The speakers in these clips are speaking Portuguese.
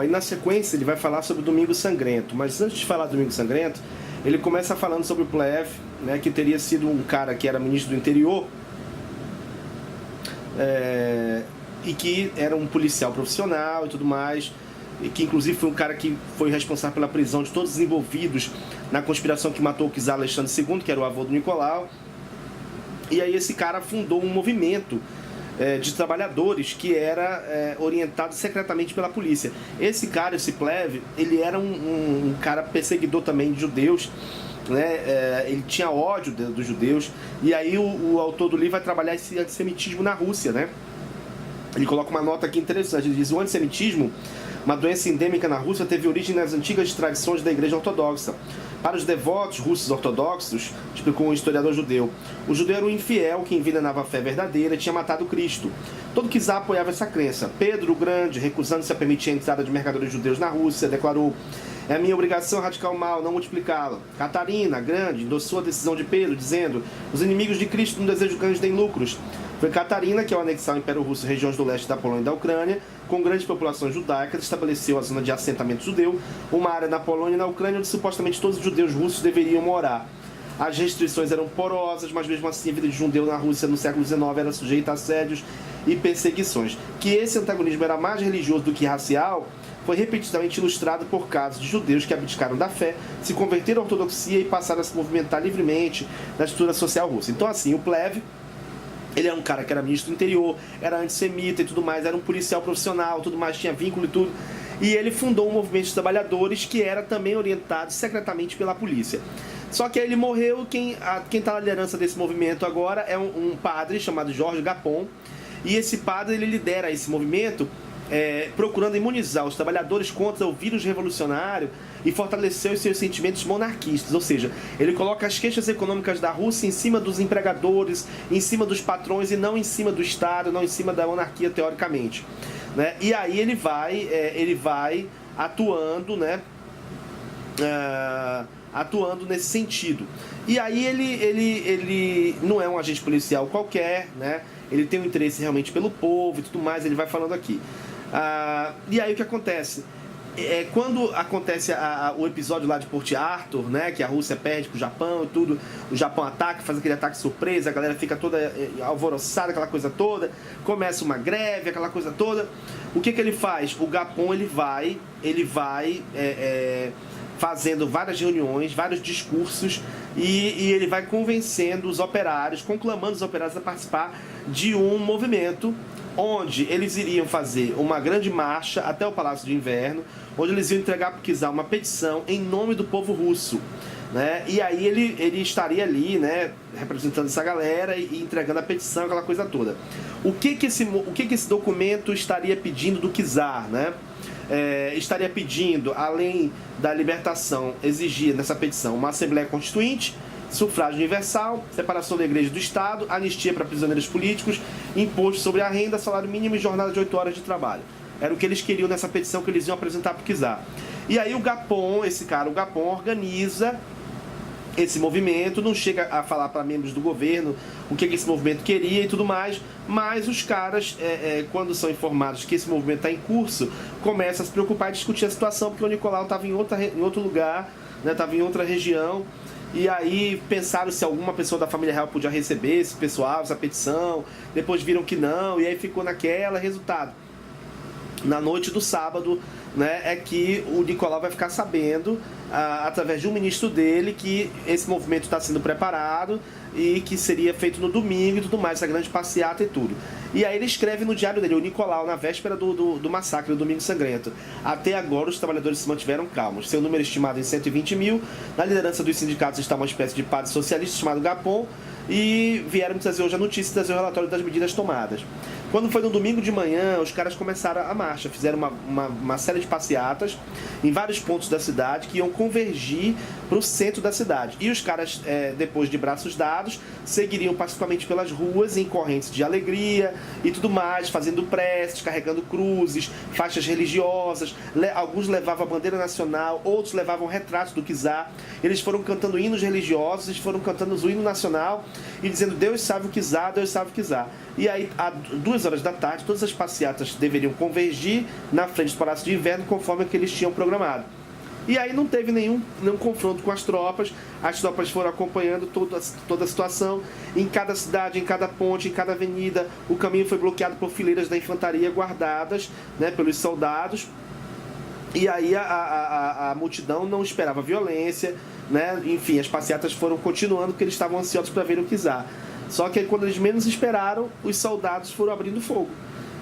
aí na sequência ele vai falar sobre o Domingo Sangrento, mas antes de falar do Domingo Sangrento, ele começa falando sobre o Plehve, né, que teria sido um cara que era ministro do interior, e que era um policial profissional e tudo mais, e que inclusive foi um cara que foi responsável pela prisão de todos os envolvidos na conspiração que matou o czar Alexandre II, que era o avô do Nicolau. E aí esse cara fundou um movimento de trabalhadores que era orientado secretamente pela polícia. Esse cara, esse Plehve, ele era um cara perseguidor também de judeus, né? Ele tinha ódio dos judeus, e aí o autor do livro vai trabalhar esse antissemitismo na Rússia, né? Ele coloca uma nota aqui interessante, ele diz: o antissemitismo, uma doença endêmica na Rússia, teve origem nas antigas tradições da Igreja Ortodoxa. Para os devotos russos ortodoxos, explicou um historiador judeu, o judeu era um infiel que envenenava a fé verdadeira e tinha matado Cristo. Todo czar apoiava essa crença. Pedro o Grande, recusando-se a permitir a entrada de mercadores judeus na Rússia, declarou: é a minha obrigação erradicar o mal, não multiplicá-lo. Catarina, Grande, endossou a decisão de Pedro, dizendo: os inimigos de Cristo não desejam ganhos nem lucros. Foi Catarina que, ao anexar o Império Russo regiões do leste da Polônia e da Ucrânia, com grande população judaica, estabeleceu a zona de assentamento judeu, uma área na Polônia e na Ucrânia onde supostamente todos os judeus russos deveriam morar. As restrições eram porosas, mas mesmo assim a vida de judeu na Rússia no século XIX era sujeita a assédios e perseguições. Que esse antagonismo era mais religioso do que racial foi repetidamente ilustrado por casos de judeus que abdicaram da fé, se converteram à ortodoxia e passaram a se movimentar livremente na estrutura social russa. Então assim, o Plehve, ele era um cara que era ministro do interior, era antissemita e tudo mais, era um policial profissional, tudo mais, tinha vínculo e tudo. E ele fundou um movimento de trabalhadores que era também orientado secretamente pela polícia. Só que aí ele morreu, quem está na liderança desse movimento agora é um padre chamado Jorge Gapon. E esse padre, ele lidera esse movimento procurando imunizar os trabalhadores contra o vírus revolucionário e fortalecer os seus sentimentos monarquistas, ou seja, ele coloca as queixas econômicas da Rússia em cima dos empregadores, em cima dos patrões e não em cima do Estado, não em cima da monarquia teoricamente, né? E aí ele vai atuando, né? Atuando nesse sentido. E aí ele não é um agente policial qualquer, né? Ele tem um interesse realmente pelo povo e tudo mais, ele vai falando aqui. E aí o que acontece? Quando acontece o episódio lá de Port Arthur, né, que a Rússia perde pro Japão e tudo, o Japão ataca, faz aquele ataque surpresa, a galera fica toda alvoroçada, aquela coisa toda, começa uma greve, aquela coisa toda. O que ele faz? O Gapon, ele vai fazendo várias reuniões, vários discursos, e ele vai convencendo os operários, conclamando os operários a participar de um movimento onde eles iriam fazer uma grande marcha até o Palácio de Inverno, onde eles iam entregar para o czar uma petição em nome do povo russo, né? E aí ele estaria ali, né, representando essa galera e entregando a petição, aquela coisa toda. O que esse documento estaria pedindo do czar, né? Estaria pedindo, além da libertação, exigir nessa petição uma Assembleia Constituinte, sufrágio universal, separação da Igreja do Estado, anistia para prisioneiros políticos, imposto sobre a renda, salário mínimo e jornada de 8 horas de trabalho. Era o que eles queriam nessa petição que eles iam apresentar para o czar. E aí o Gapon, o Gapon organiza esse movimento, não chega a falar para membros do governo o que esse movimento queria e tudo mais, mas os caras, quando são informados que esse movimento está em curso, começam a se preocupar e discutir a situação, porque o Nicolau estava em outro lugar, né, estava em outra região, e aí pensaram se alguma pessoa da família real podia receber esse pessoal, essa petição, depois viram que não, e aí ficou naquela. Resultado, na noite do sábado, né, é que o Nicolau vai ficar sabendo, através de um ministro dele, que esse movimento está sendo preparado e que seria feito no domingo e tudo mais, essa grande passeata e tudo. E aí ele escreve no diário dele, o Nicolau, na véspera do massacre, do Domingo Sangrento: até agora os trabalhadores se mantiveram calmos. Seu número estimado em 120 mil. Na liderança dos sindicatos está uma espécie de padre socialista chamado Gapon, e vieram me trazer hoje a notícia e trazer o relatório das medidas tomadas. Quando foi no domingo de manhã, os caras começaram a marcha, fizeram uma série de passeatas em vários pontos da cidade que iam convergir para o centro da cidade. E os caras, depois de braços dados, seguiriam pacificamente pelas ruas em correntes de alegria e tudo mais, fazendo preces, carregando cruzes, faixas religiosas. Alguns levavam a bandeira nacional, outros levavam retratos do czar. Eles foram cantando hinos religiosos, eles foram cantando o hino nacional e dizendo: Deus salve o czar, Deus salve o czar. E aí, às 2 horas da tarde, todas as passeatas deveriam convergir na frente do Palácio de Inverno, conforme que eles tinham programado. E aí não teve nenhum confronto com as tropas foram acompanhando toda a situação. Em cada cidade, em cada ponte, em cada avenida, o caminho foi bloqueado por fileiras da infantaria guardadas, né, pelos soldados. E aí a multidão não esperava violência, né? Enfim, as passeatas foram continuando porque eles estavam ansiosos para ver o czar. Só que aí, quando eles menos esperaram, os soldados foram abrindo fogo.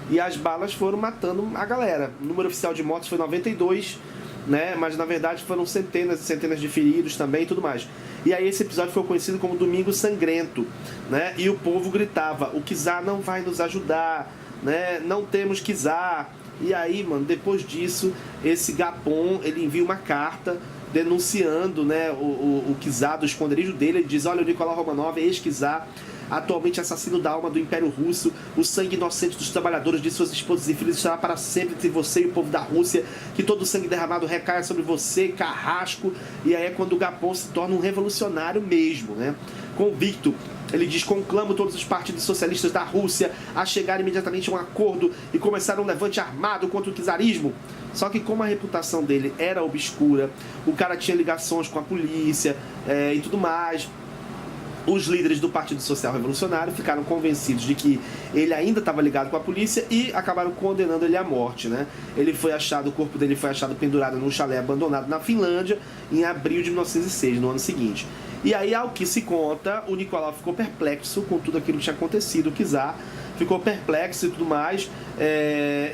E as balas foram matando a galera. O número oficial de mortos foi 92, né? Mas na verdade foram centenas e centenas de feridos também e tudo mais. E aí esse episódio foi conhecido como Domingo Sangrento, né? E o povo gritava: o czar não vai nos ajudar, né? Não temos czar. E aí, mano, depois disso, esse Gapon, ele envia uma carta denunciando, né, o czar do esconderijo dele. Ele diz: olha, o Nicolau Romanov é ex-czar, atualmente assassino da alma do Império Russo. O sangue inocente dos trabalhadores de suas esposas e filhos estará para sempre entre você e o povo da Rússia. Que todo o sangue derramado recaia sobre você, carrasco. E aí é quando o Gapon se torna um revolucionário mesmo, né? Convicto. Ele diz: conclamo todos os partidos socialistas da Rússia a chegar imediatamente a um acordo e começar um levante armado contra o czarismo. Só que como a reputação dele era obscura, o cara tinha ligações com a polícia e tudo mais, os líderes do Partido Social Revolucionário ficaram convencidos de que ele ainda estava ligado com a polícia e acabaram condenando ele à morte, né? O corpo dele foi achado pendurado num chalé abandonado na Finlândia em abril de 1906, no ano seguinte. E aí, ao que se conta, o Nicolau ficou perplexo com tudo aquilo que tinha acontecido, o czar ficou perplexo e tudo mais.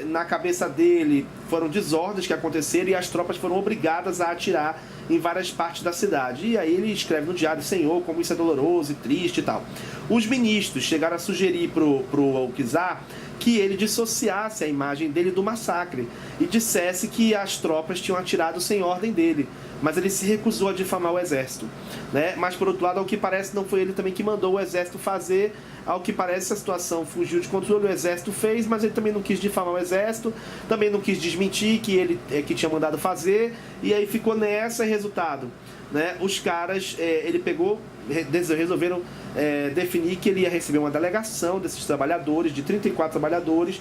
Na cabeça dele foram desordens que aconteceram e as tropas foram obrigadas a atirar em várias partes da cidade. E aí ele escreve no diário: Senhor, como isso é doloroso e triste e tal. Os ministros chegaram a sugerir pro czar que ele dissociasse a imagem dele do massacre e dissesse que as tropas tinham atirado sem ordem dele, mas ele se recusou a difamar o exército, né? Mas por outro lado, ao que parece, não foi ele também que mandou o exército fazer. Ao que parece, a situação fugiu de controle, o exército fez, mas ele também não quis difamar o exército, também não quis desmentir que ele que tinha mandado fazer, e aí ficou nessa. Resultado, né? Os caras, resolveram definir que ele ia receber uma delegação desses trabalhadores, de 34 trabalhadores.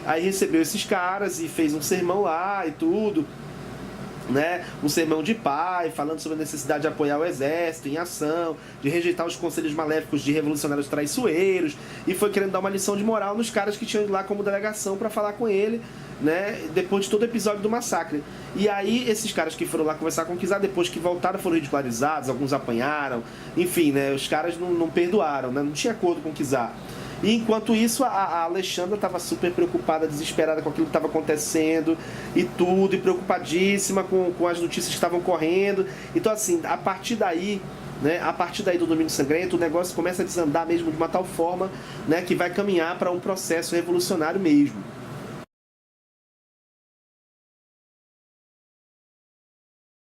Aí recebeu esses caras e fez um sermão lá e tudo, né? Um sermão de pai, falando sobre a necessidade de apoiar o exército em ação, de rejeitar os conselhos maléficos de revolucionários traiçoeiros, e foi querendo dar uma lição de moral nos caras que tinham ido lá como delegação para falar com ele, né? Depois de todo o episódio do massacre. E aí esses caras que foram lá conversar com o czar, depois que voltaram, foram ridicularizados, alguns apanharam, enfim, né? Os caras não perdoaram, né? Não tinha acordo com o czar. E enquanto isso, a Alexandra estava super preocupada, desesperada com aquilo que estava acontecendo e tudo, e preocupadíssima com as notícias que estavam correndo. Então, assim, a partir daí, né, do Domingo Sangrento, o negócio começa a desandar mesmo de uma tal forma, né, que vai caminhar para um processo revolucionário mesmo.